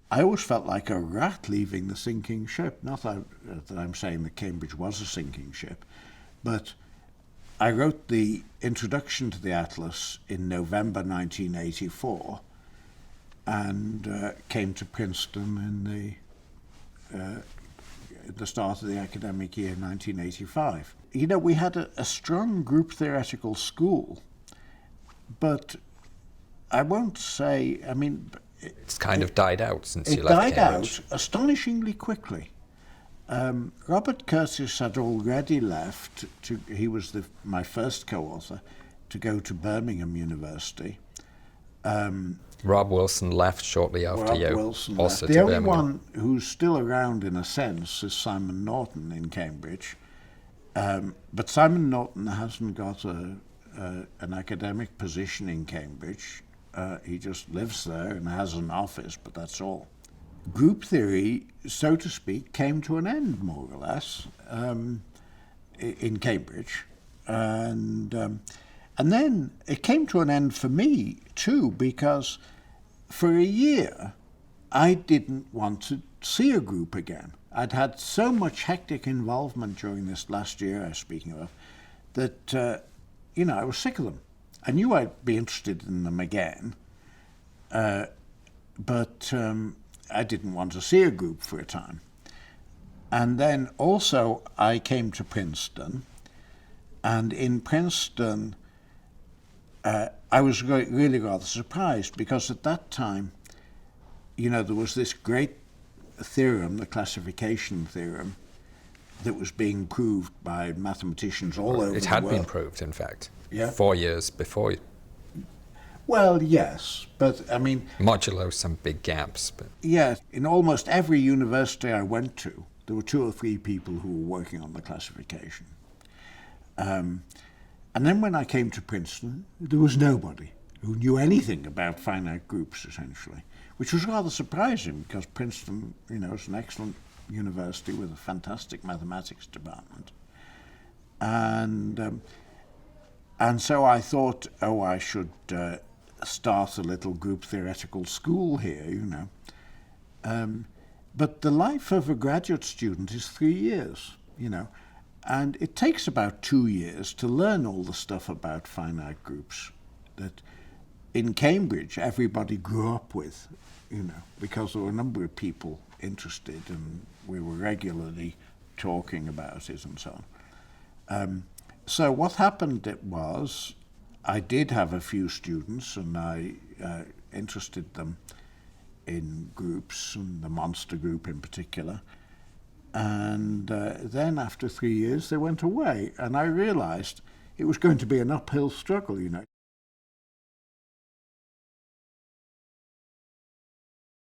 I always felt like a rat leaving the sinking ship. Not that I'm saying that Cambridge was a sinking ship, but I wrote the introduction to the Atlas in November 1984 and came to Princeton in the start of the academic year 1985. You know, we had a strong group theoretical school, but I won't say, I mean... It's kind of died out since you left Cambridge. It died Cambridge. out astonishingly quickly. Robert Curtis had already left. He was my first co-author to go to Birmingham University. Rob Wilson left shortly after Rob you. Wilson also left. to The only Birmingham. one who's still around in a sense is Simon Norton in Cambridge. But Simon Norton hasn't got an academic position in Cambridge. He just lives there and has an office, but that's all. Group theory, so to speak, came to an end, more or less, in Cambridge. And then it came to an end for me, too, because for a year, I didn't want to see a group again. I'd had so much hectic involvement during this last year I was speaking of that, I was sick of them. I knew I'd be interested in them again, but I didn't want to see a group for a time. And then also I came to Princeton, and in Princeton I was really rather surprised because at that time, there was this great theorem, the classification theorem, that was being proved by mathematicians all over the world. It had been proved, in fact, yeah? 4 years before. Well, yes, but I mean... Modulo some big gaps. But yeah, in almost every university I went to, there were 2 or 3 people who were working on the classification. And then when I came to Princeton, there was nobody who knew anything about finite groups, essentially, which was rather surprising because Princeton, is an excellent university with a fantastic mathematics department. And so I thought, I should start a little group theoretical school here, But the life of a graduate student is 3 years, and it takes about 2 years to learn all the stuff about finite groups that in Cambridge everybody grew up with, because there were a number of people interested and we were regularly talking about it and so on. So what happened was I did have a few students and I interested them in groups, and the monster group in particular. And then after 3 years they went away and I realized it was going to be an uphill struggle,